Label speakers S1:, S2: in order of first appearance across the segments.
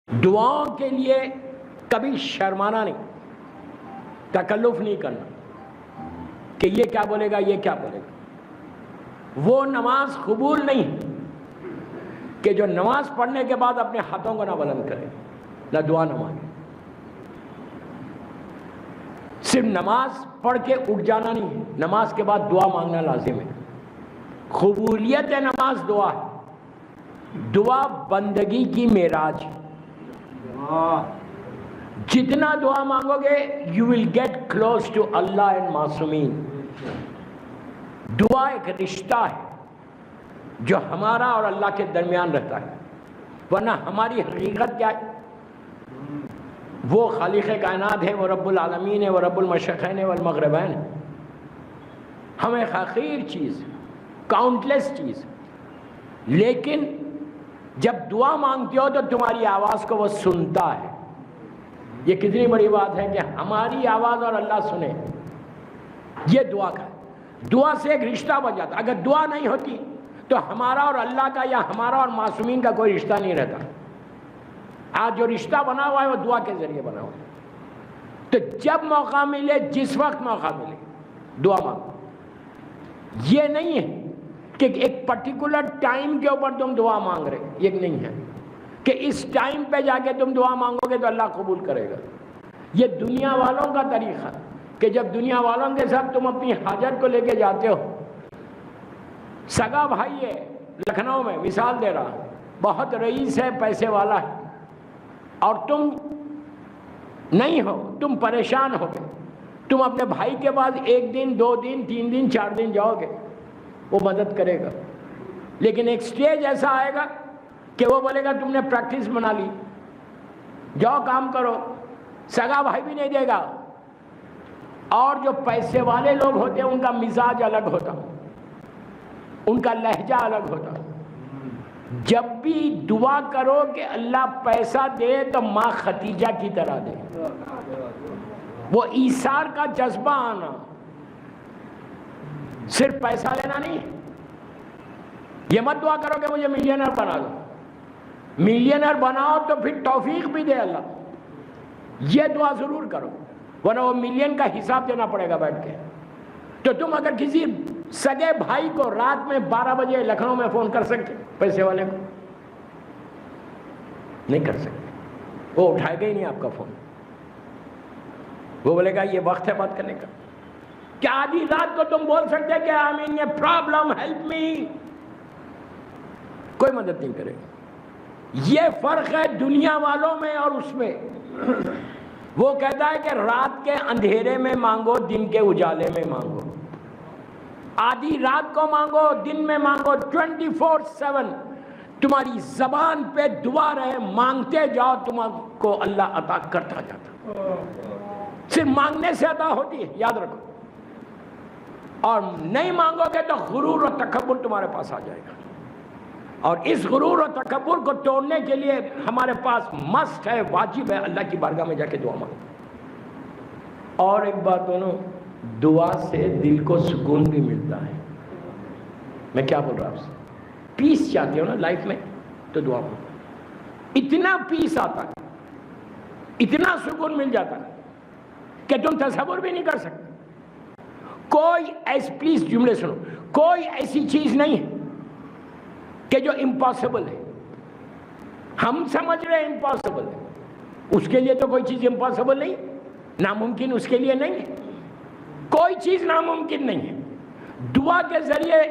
S1: دعاؤں کے لیے کبھی شرمانا نہیں، تکلف نہیں کرنا کہ یہ کیا بولے گا، یہ کیا بولے گا۔ وہ نماز قبول نہیں کہ جو نماز پڑھنے کے بعد اپنے ہاتھوں کو نہ بلند کرے، نہ دعا نہ مانگے۔ صرف نماز پڑھ کے اٹھ جانا نہیں ہے، نماز کے بعد دعا مانگنا لازم ہے۔ قبولیت نماز دعا ہے، دعا بندگی کی معراج ہے۔ جتنا دعا مانگو گے you will get close to Allah and معصومین۔ دعا ایک رشتہ ہے جو ہمارا اور اللہ کے درمیان رہتا ہے، ورنہ ہماری حقیقت کیا ہے؟ وہ خالق کائنات ہے، وہ رب العالمین ہے، وہ رب المشرقین والمغربین ہے۔ ہمیں حقیر چیز، کاؤنٹلیس چیز، لیکن جب دعا مانگتے ہو تو تمہاری آواز کو وہ سنتا ہے۔ یہ کتنی بڑی بات ہے کہ ہماری آواز اور اللہ سنے، یہ دعا کا ہے۔ دعا سے ایک رشتہ بن جاتا۔ اگر دعا نہیں ہوتی تو ہمارا اور اللہ کا یا ہمارا اور معصومین کا کوئی رشتہ نہیں رہتا۔ آج جو رشتہ بنا ہوا ہے وہ دعا کے ذریعے بنا ہوا ہے۔ تو جب موقع ملے، جس وقت موقع ملے، دعا مانگو۔ یہ نہیں ہے کہ ایک پرٹیکولر ٹائم کے اوپر تم دعا مانگ رہے، یہ نہیں ہے کہ اس ٹائم پہ جا کے تم دعا مانگو گے تو اللہ قبول کرے گا۔ یہ دنیا والوں کا طریقہ کہ جب دنیا والوں کے ساتھ تم اپنی حاجت کو لے کے جاتے ہو، سگا بھائی ہے لکھنؤ میں، مثال دے رہا، بہت رئیس ہے، پیسے والا ہے، اور تم نہیں ہو، تم پریشان ہو گئے، تم اپنے بھائی کے پاس 1 دن 2 دن 3 دن 4 دن جاؤ گے، وہ مدد کرے گا۔ لیکن ایک سٹیج ایسا آئے گا کہ وہ بولے گا تم نے پریکٹس بنا لی، جاؤ کام کرو، سگا بھائی بھی نہیں دے گا۔ اور جو پیسے والے لوگ ہوتے ہیں ان کا مزاج الگ ہوتا، ان کا لہجہ الگ ہوتا۔ جب بھی دعا کرو کہ اللہ پیسہ دے تو ماں ختیجہ کی طرح دے، وہ ایثار کا جذبہ آنا، صرف پیسہ لینا نہیں۔ یہ مت دعا کرو کہ مجھے ملینر بنا دو، ملینر بناؤ تو پھر توفیق بھی دے اللہ، یہ دعا ضرور کرو، ورنہ وہ ملین کا حساب دینا پڑے گا بیٹھ کے۔ تو تم اگر کسی سگے بھائی کو رات میں 12 بجے لکھنؤ میں فون کر سکتے پیسے والے کو؟ نہیں کر سکتے، وہ اٹھائے گا ہی نہیں آپ کا فون، وہ بولے گا یہ وقت ہے بات کرنے کا۔ کیا آدھی رات کو تم بول سکتے کہ آمین یہ پرابلم ہیلپ می؟ کوئی مدد نہیں کرے گا۔ یہ فرق ہے دنیا والوں میں اور اس میں۔ وہ کہتا ہے کہ رات کے اندھیرے میں مانگو، دن کے اجالے میں مانگو، آدھی رات کو مانگو، دن میں مانگو، 24/7 تمہاری زبان پہ دعا رہے، مانگتے جاؤ، تم کو اللہ عطا کرتا جاتا۔ صرف مانگنے سے عطا ہوتی ہے، یاد رکھو، اور نہیں مانگو گے تو غرور و تکبر تمہارے پاس آ جائے گا۔ اور اس غرور و تکبر کو توڑنے کے لیے ہمارے پاس مسٹ ہے، واجب ہے، اللہ کی بارگاہ میں جا کے دعا مانگو۔ اور ایک بات دونوں، دعا سے دل کو سکون بھی ملتا ہے۔ میں کیا بول رہا ہوں آپ سے؟ پیس چاہتے ہو نا لائف میں تو دعا مانگو، اتنا پیس آتا ہے، اتنا سکون مل جاتا ہے کہ تم تصور بھی نہیں کر سکتے۔ کوئی ایسی، پلیز جملے سنو، کوئی ایسی چیز نہیں ہے کہ جو امپاسبل ہے۔ ہم سمجھ رہے ہیں امپاسبل ہے، اس کے لیے تو کوئی چیز امپاسبل نہیں، ناممکن اس کے لیے نہیں ہے، کوئی چیز ناممکن نہیں ہے۔ دعا کے ذریعے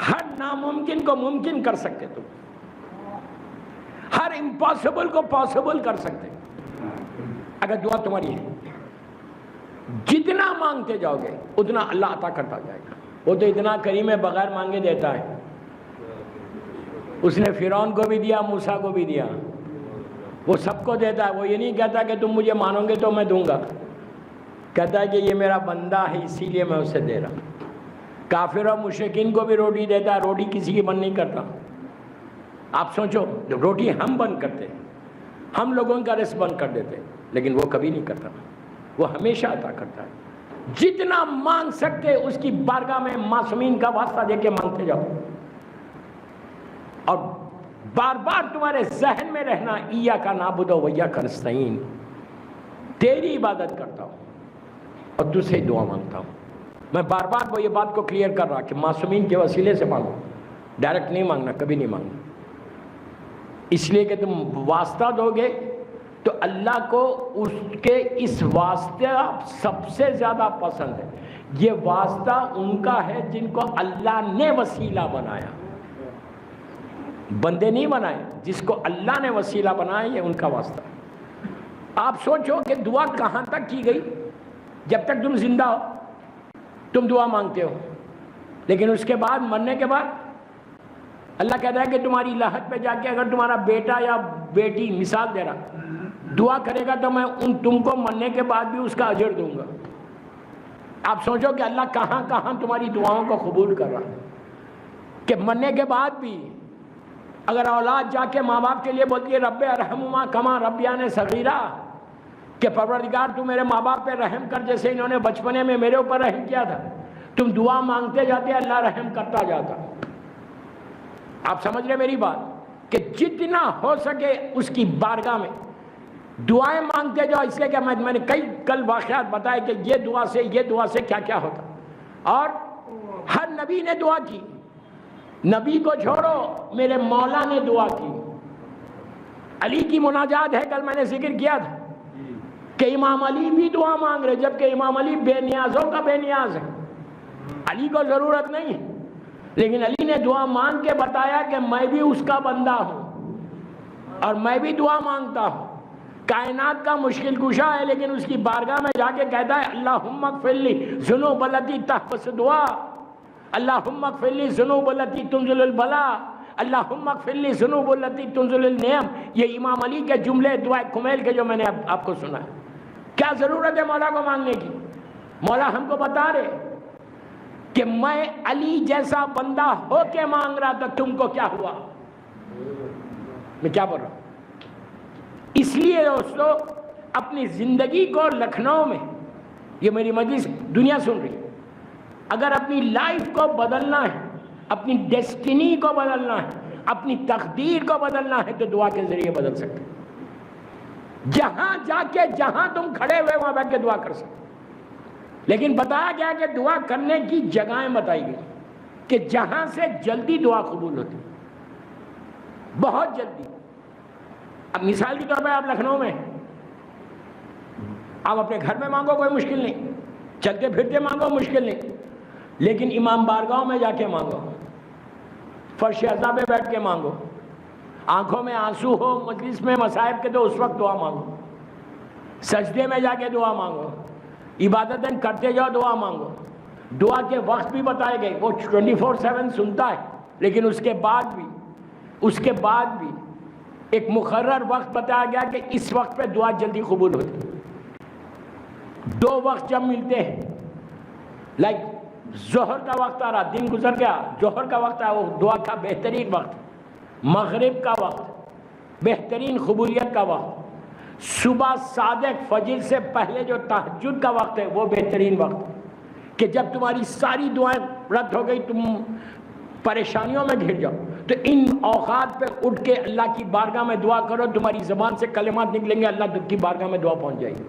S1: ہر ناممکن کو ممکن کر سکتے، تم ہر امپاسبل کو پاسبل کر سکتے اگر دعا تمہاری ہے۔ جتنا مانگتے جاؤ گے اتنا اللہ عطا کرتا جائے گا۔ وہ تو اتنا کریم ہے، بغیر مانگے دیتا ہے۔ اس نے فرعون کو بھی دیا، موسیٰ کو بھی دیا، وہ سب کو دیتا ہے۔ وہ یہ نہیں کہتا کہ تم مجھے مانو گے تو میں دوں گا، کہتا ہے کہ یہ میرا بندہ ہے اسی لیے میں اسے دے رہا ہوں۔ کافر اور مشرکین کو بھی روٹی دیتا ہے، روٹی کسی کی بند نہیں کرتا۔ آپ سوچو، روٹی ہم بند کرتے، ہم لوگوں کا رزق بند کر دیتے، لیکن وہ کبھی نہیں کرتا، وہ ہمیشہ عطا کرتا ہے۔ جتنا مانگ سکتے اس کی بارگاہ میں معصومین کا واسطہ دے کے مانگتے جاؤ۔ اور بار بار تمہارے ذہن میں رہنا ایاک نعبد و ایاک نستعین، تیری عبادت کرتا ہوں اور تجھ سے دعا مانگتا ہوں۔ میں بار بار وہ یہ بات کو کلیئر کر رہا کہ معصومین کے وسیلے سے مانگو، ڈائریکٹ نہیں مانگنا، کبھی نہیں مانگنا، اس لیے کہ تم واسطہ دو گے تو اللہ کو اس کے اس واسطہ سب سے زیادہ پسند ہے۔ یہ واسطہ ان کا ہے جن کو اللہ نے وسیلہ بنایا، بندے نہیں بنائے، جس کو اللہ نے وسیلہ بنایا یہ ان کا واسطہ۔ آپ سوچو کہ دعا کہاں تک کی گئی؟ جب تک تم زندہ ہو تم دعا مانگتے ہو، لیکن اس کے بعد مرنے کے بعد اللہ کہتا ہے کہ تمہاری لحد پہ جا کے اگر تمہارا بیٹا یا بیٹی، مثال دے رہا، دعا کرے گا تو میں تم کو مرنے کے بعد بھی اس کا اجر دوں گا۔ آپ سوچو کہ اللہ کہاں کہاں تمہاری دعاؤں کو قبول کر رہا ہے، کہ مرنے کے بعد بھی اگر اولاد جا کے ماں باپ کے لیے بولتی ہے رب ارحمہما کما ربیانِ صغیرہ، کہ پروردگار تو میرے ماں باپ پہ رحم کر جیسے انہوں نے بچپنے میں میرے اوپر رحم کیا تھا، تم دعا مانگتے جاتے اللہ رحم کرتا جاتا۔ آپ سمجھ رہے میری بات کہ جتنا ہو سکے اس کی بارگاہ میں دعائیں مانگتے جاؤ، اس لیے کہ میں نے کئی کل واقعات بتائے کہ یہ دعا سے کیا کیا ہوتا، اور ہر نبی نے دعا کی، نبی کو چھوڑو میرے مولا نے دعا کی۔ علی کی مناجات ہے، کل میں نے ذکر کیا تھا کہ امام علی بھی دعا مانگ رہے، جبکہ امام علی بے نیازوں کا بے نیاز ہے، علی کو ضرورت نہیں ہے، لیکن علی نے دعا مانگ کے بتایا کہ میں بھی اس کا بندہ ہوں اور میں بھی دعا مانگتا ہوں۔ کائنات کا مشکل کشا ہے، لیکن اس کی بارگاہ میں جا کے کہتا ہے اللہم اغفر لی ذنوب التی تحبس دعا، اللہم اغفر لی ذنوب التی تنزل البلا، اللہم اغفر لی ذنوب التی تنزل النعم۔ یہ امام علی کے جملے دعائے کمیل کے جو میں نے آپ کو سنا ہے۔ کیا ضرورت ہے مولا کو مانگنے کی؟ مولا ہم کو بتا رہے کہ میں علی جیسا بندہ ہو کے مانگ رہا تھا، تم کو کیا ہوا؟ میں کیا بول رہا ہوں؟ اس لیے دوستو اپنی زندگی کو لکھنؤ میں، یہ میری مجلس دنیا سن رہی، اگر اپنی لائف کو بدلنا ہے، اپنی ڈیسٹینی کو بدلنا ہے، اپنی تقدیر کو بدلنا ہے تو دعا کے ذریعے بدل سکتے۔ جہاں جا کے جہاں تم کھڑے ہوئے وہاں بیٹھ کے دعا کر سکتے، لیکن بتایا گیا کہ دعا کرنے کی جگہیں بتائی گئی کہ جہاں سے جلدی دعا قبول ہوتی، بہت جلدی۔ اب مثال کے طور پہ آپ لکھنؤ میں، آپ اپنے گھر میں مانگو کوئی مشکل نہیں، چلتے پھرتے مانگو مشکل نہیں، لیکن امام بارگاہوں میں جا کے مانگو، فرش عزا پہ بیٹھ کے مانگو، آنکھوں میں آنسو ہو، مجلس میں مصائب کے تو اس وقت دعا مانگو، سجدے میں جا کے دعا مانگو، عبادتیں کرتے جاؤ دعا مانگو۔ دعا کے وقت بھی بتائے گئے، وہ 24/7 سنتا ہے، لیکن اس کے بعد بھی ایک مقرر وقت بتایا گیا کہ اس وقت پہ دعا جلدی قبول ہوتی۔ دو وقت جب ملتے ہیں، لائک ظہر کا وقت آ رہا، دن گزر گیا، ظہر کا وقت آیا، وہ دعا کا بہترین وقت، مغرب کا وقت بہترین قبولیت کا وقت، صبح صادق فجر سے پہلے جو تہجد کا وقت ہے وہ بہترین وقت، کہ جب تمہاری ساری دعائیں رد ہو گئی، تم پریشانیوں میں گھر جاؤ، تو ان اوقات پہ اٹھ کے اللہ کی بارگاہ میں دعا کرو، تمہاری زبان سے کلمات نکلیں گے، اللہ کی بارگاہ میں دعا پہنچ جائے گی۔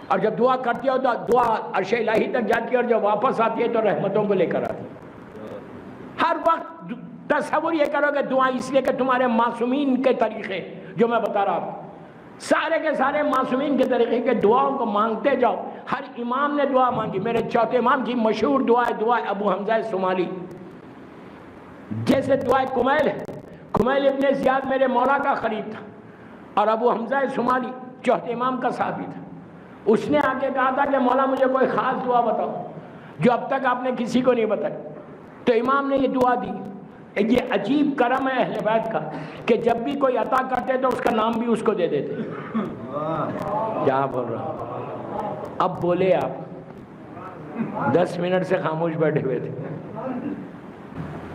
S1: اور جب دعا کرتی ہو تو دعا عرش الہی تک جاتی ہے، اور جب واپس آتی ہے تو رحمتوں کو لے کر آتی ہے۔ ہر وقت تصور یہ کرو کہ دعا، اس لیے کہ تمہارے معصومین کے طریقے جو میں بتا رہا ہوں، سارے کے سارے معصومین کے طریقے کے دعاؤں کو مانگتے جاؤ۔ ہر امام نے دعا مانگی، میرے چوتھے امام کی مشہور دعا ہے دعا ابو حمزہ صومالی، جیسے دعائے کمیل ہے، کمیل ابن زیاد میرے مولا کا قریب تھا، اور ابو حمزہ صومالی چوتھے امام کا صحابی تھا۔ اس نے آ کے کہا تھا کہ مولا مجھے کوئی خاص دعا بتاؤ جو اب تک آپ نے کسی کو نہیں بتائی، تو امام نے یہ دعا دی۔ یہ عجیب کرم ہے اہل بیت کا کہ جب بھی کوئی عطا کرتے تو اس کا نام بھی اس کو دے دیتے۔ کیا بول رہا ہوں؟ اب بولے آپ 10 منٹ سے خاموش بیٹھے ہوئے تھے۔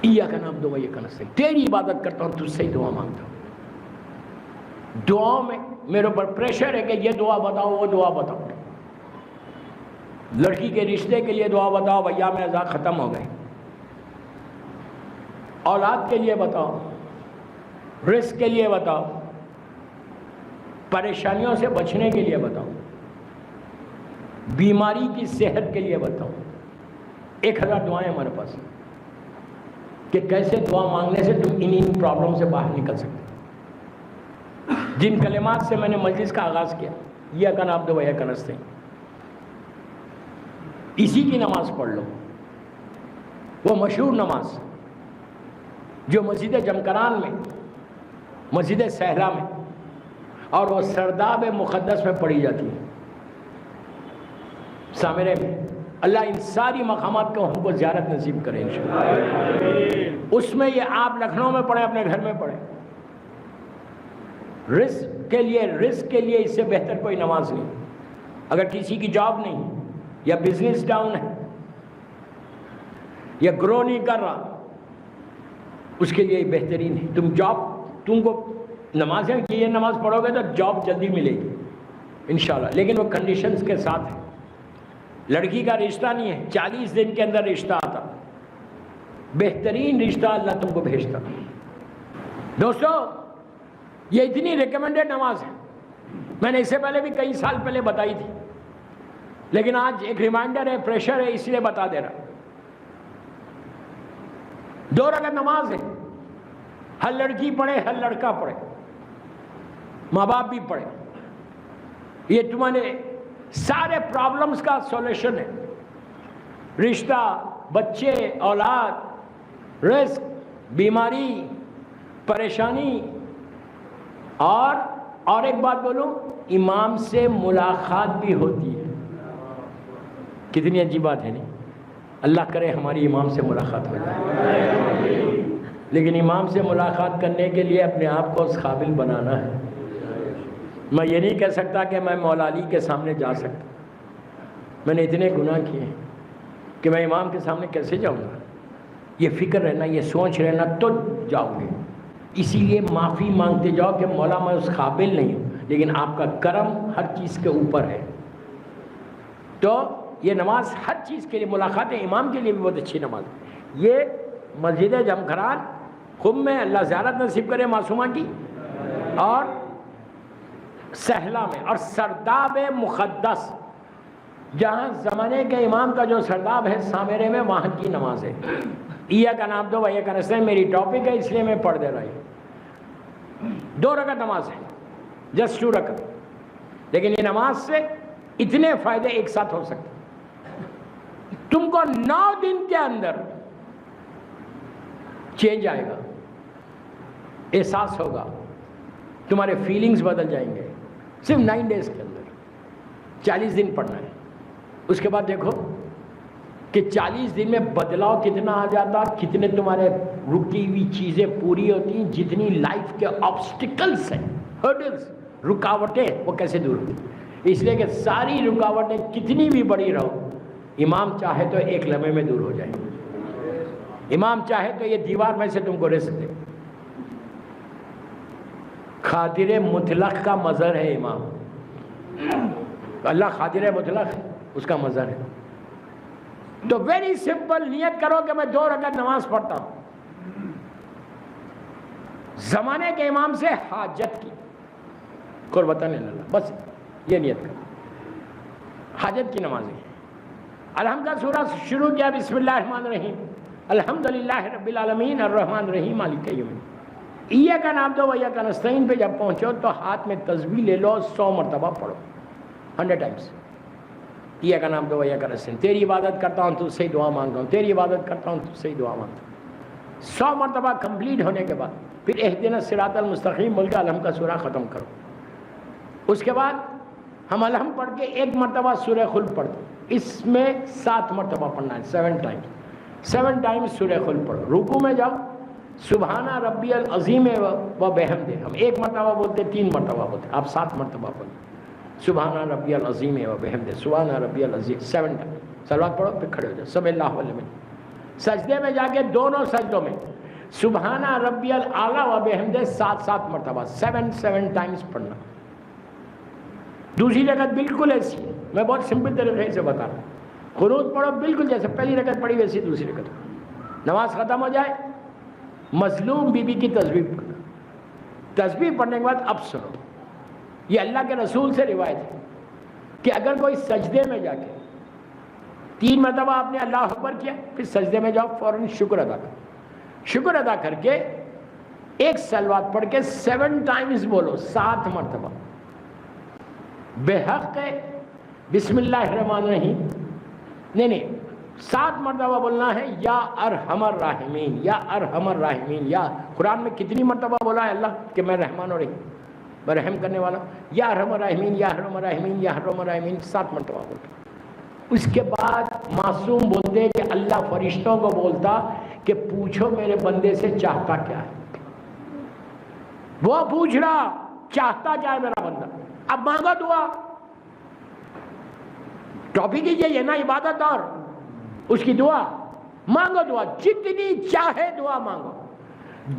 S1: ایاک نعبد و ایاک نستعین، تیری عبادت کرتا ہوں، تجھ سے ہی دعا مانگتا ہوں۔ دعاؤں میں میرے اوپر پریشر ہے کہ یہ دعا بتاؤ، وہ دعا بتاؤ، لڑکی کے رشتے کے لیے دعا بتاؤ، ایام اعزاء ختم ہو گئے، اولاد کے لیے بتاؤ، رزق کے لیے بتاؤ، پریشانیوں سے بچنے کے لیے بتاؤ، بیماری کی صحت کے لیے بتاؤ. 1000 دعائیں ہمارے پاس کہ کیسے دعا مانگنے سے تم ان پرابلم سے باہر نکل سکتے. جن کلمات سے میں نے مجلس کا آغاز کیا، ایاک نعبد و ایاک نستعین، اسی کی نماز پڑھ لو. وہ مشہور نماز جو مسجد جمکران میں، مسجد سہلا میں اور وہ سرداب مقدس میں پڑھی جاتی ہے، سامرے میں. اللہ ان ساری مقامات کو ہم کو زیارت نصیب کرے انشاءاللہ. اس میں یہ آپ لکھنؤ میں پڑھیں، اپنے گھر میں پڑھیں. رزق کے لیے اس سے بہتر کوئی نماز نہیں. اگر کسی کی جاب نہیں یا بزنس ڈاؤن ہے یا گرو نہیں کر رہا، اس کے لیے بہترین ہے. تم کو نمازیں یہ نماز پڑھو گے تو جاب جلدی ملے گی انشاءاللہ، لیکن وہ کنڈیشنز کے ساتھ ہے. لڑکی کا رشتہ نہیں ہے 40 دن کے اندر رشتہ آتا، بہترین رشتہ اللہ تم کو بھیجتا. دوستو یہ اتنی ریکمنڈڈ نماز ہے، میں نے اس سے پہلے بھی کئی سال پہلے بتائی تھی، لیکن آج ایک ریمائنڈر ہے، پریشر ہے، اس لیے بتا دے رہا. 2 رکعت نماز ہے، ہر لڑکی پڑھے، ہر لڑکا پڑھے، ماں باپ بھی پڑھے. یہ تمہارے سارے پرابلمز کا سولوشن ہے. رشتہ، بچے، اولاد، رزق، بیماری، پریشانی. اور ایک بات بولوں، امام سے ملاقات بھی ہوتی ہے. کتنی عجیب بات ہے نہیں؟ اللہ کرے ہماری امام سے ملاقات ہو جائے. لیکن امام سے ملاقات کرنے کے لیے اپنے آپ کو اس قابل بنانا ہے. میں یہ نہیں کہہ سکتا کہ میں مولا علی کے سامنے جا سکتا. میں نے اتنے گناہ کیے کہ میں امام کے سامنے کیسے جاؤں گا. یہ فکر رہنا، یہ سوچ رہنا تو جاؤ گے. اسی لیے معافی مانگتے جاؤ کہ مولا میں اس قابل نہیں ہوں، لیکن آپ کا کرم ہر چیز کے اوپر ہے. تو یہ نماز ہر چیز کے لیے، ملاقات امام کے لیے بھی بہت اچھی نماز ہے. یہ مسجد جمکران خم میں اللہ زیارت نصیب کرے معصومہ کی، اور سہلا میں، اور سرداب مقدس جہاں زمانے کے امام کا جو سرداب ہے سامرے میں، وہاں کی نماز ہے. ایاک نعبد و ایاک نستعین میری ٹاپک ہے، اس لیے میں پڑھ دے رہا ہوں. 2 رکعت نماز ہے، جسٹ 2 رکعت. لیکن یہ نماز سے اتنے فائدے ایک ساتھ ہو سکتے. تم کو 9 دن کے اندر چینج آئے گا، احساس ہوگا، تمہارے فیلنگز بدل جائیں گے. صرف 9 ڈیز کے اندر 40 دن پڑھنا ہے. اس کے بعد دیکھو کہ 40 دن میں بدلاؤ کتنا آ جاتا، کتنے تمہارے رکی ہوئی چیزیں پوری ہوتی ہیں، جتنی لائف کے آبسٹیکلز ہیں، ہرڈلز، رکاوٹیں، وہ کیسے دور ہوتی. اس لیے کہ ساری رکاوٹیں کتنی بھی بڑی رہو، امام چاہے تو ایک لمحے میں دور ہو جائے. امام چاہے تو یہ دیوار میں سے تم کو رزق دے. قادر مطلق کا مظہر ہے امام. اللہ قادر مطلق ہے، اس کا مظہر ہے. تو ویری سمپل نیت کرو کہ میں 2 رکعت نماز پڑھتا ہوں. زمانے کے امام سے حاجت کی قربتاً اللہ، بس یہ نیت کرو. حاجت کی نماز ہے. الحمد کا سورہ شروع کیا، بسم اللہ الرحمن الرحیم، الحمدللہ رب العالمین الرحمن الرحیم مالک یوم الدین. ایاک نعبد و ایاک نستعین پہ جب پہنچو تو ہاتھ میں تسبیح لے لو، 100 مرتبہ پڑھو، 100 ٹائمز. ایاک نعبد و ایاک نستعین، تیری عبادت کرتا ہوں تو سے دعا مانگتا ہوں، تیری عبادت کرتا ہوں تو سے دعا مانگتا ہوں. 100 مرتبہ کمپلیٹ ہونے کے بعد پھر اہدنا الصراط المستقیم بول کے الحمد کا سورہ ختم کرو. اس کے بعد ہم الحمد پڑھ کے 1 مرتبہ سورہ خلق پڑھتے ہیں. اس میں 7 مرتبہ پڑھنا ہے، 7 ٹائمز. 7 ٹائمز سورہ خلق پڑھو. رکوع میں جاؤ، سبحان ربی العظیم و بحمدہ، ہم 1 مرتبہ بولتے، 3 مرتبہ بولتے، آپ 7 مرتبہ بولتے. سبحان ربی العظیم و بحمدہ، سبحان ربی العظیم، 7 ٹائم. صلوات پڑھو، پھر کھڑے ہو جاؤ، سب اللہ علیہ وسلم. سجدے میں جا کے دونوں سجدوں میں سبحان ربی الاعلیٰ و بحمدہ 7 مرتبہ، 7 ٹائمز پڑھنا. دوسری رکعت بالکل ایسی ہے، میں بہت سمپل طریقے سے بتا رہا ہوں. قنوت پڑھو بالکل جیسے پہلی رکعت پڑھی ویسی دوسری رکعت. نماز ختم ہو جائے، مظلوم بی بی کی تسبیح پڑھو. تسبیح پڑھنے کے بعد اب سنو، یہ اللہ کے رسول سے روایت ہے کہ اگر کوئی سجدے میں جا کے 3 مرتبہ آپ نے اللہ اکبر کیا، پھر سجدے میں جاؤ، فوراً شکر ادا کرو، شکر ادا کر کے ایک صلوات پڑھ کے 7 ٹائمز بولو، 7 مرتبہ بے حق بسم اللہ الرحمن الرحیم، نہیں 7 مرتبہ بولنا ہے یا ارحم الراحمین، یا ارحم الراحمین۔ یا قرآن میں کتنی مرتبہ بولا ہے اللہ کہ میں رحمان اور رحیم، میں رحم کرنے والا، یا ارحم الراحمین، یا ارحم الراحمین، یا ارحم الراحمین، 7 مرتبہ بولتا۔ اس کے بعد معصوم بولتے کہ اللہ فرشتوں کو بولتا کہ پوچھو میرے بندے سے چاہتا کیا ہے۔ وہ پوچھ رہا چاہتا کیا ہے میرا بندہ، اب مانگو دعا۔ ٹاپک یہ ہے نا، عبادت اور اس کی دعا، مانگو دعا، جتنی چاہے دعا مانگو۔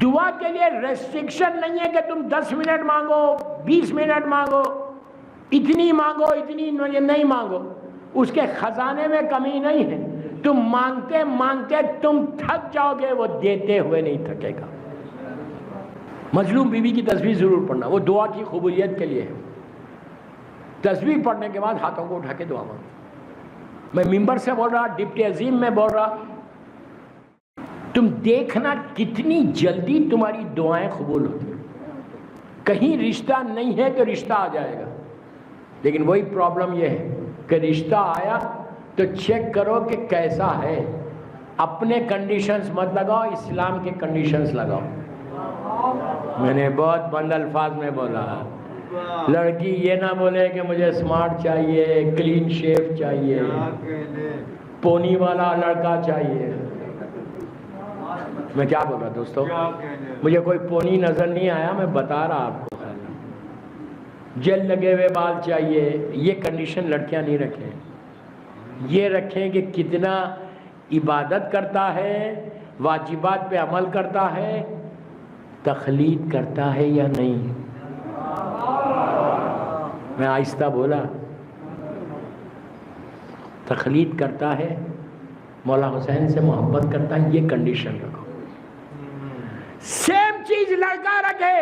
S1: دعا کے لیے ریسٹرکشن نہیں ہے کہ تم 10 منٹ مانگو، 20 منٹ مانگو، اتنی مانگو، اتنی نہیں مانگو، اس کے خزانے میں کمی نہیں ہے۔ تم مانگتے مانگتے تم تھک جاؤ گے، وہ دیتے ہوئے نہیں تھکے گا۔ مظلوم بیوی کی تسبیح ضرور پڑھنا، وہ دعا کی قبولیت کے لیے ہے۔ تسبیح پڑھنے کے بعد ہاتھوں کو اٹھا کے دعا مانگو۔ میں ممبر سے بول رہا، ڈپٹی عظیم میں بول رہا، تم دیکھنا کتنی جلدی تمہاری دعائیں قبول ہوتی ہیں۔ کہیں رشتہ نہیں ہے تو رشتہ آ جائے گا، لیکن وہی پرابلم یہ ہے کہ رشتہ آیا تو چیک کرو کہ کیسا ہے۔ اپنے کنڈیشنز مت لگاؤ، اسلام کے کنڈیشنز لگاؤ۔ میں نے بہت بند الفاظ میں بولا، لڑکی یہ نہ بولے کہ مجھے سمارٹ چاہیے، کلین شیف چاہیے، پونی والا لڑکا چاہیے۔ میں کیا بول رہا دوستو، مجھے کوئی پونی نظر نہیں آیا، میں بتا رہا آپ کو۔ جیل لگے ہوئے بال چاہیے، یہ کنڈیشن لڑکیاں نہیں رکھیں۔ یہ رکھیں کہ کتنا عبادت کرتا ہے، واجبات پہ عمل کرتا ہے، تخلید کرتا ہے یا نہیں۔ میں آہستہ بولا، تخلید کرتا ہے، مولا حسین سے محبت کرتا ہے، یہ کنڈیشن رکھو۔ سیم چیز لڑکا رکھے،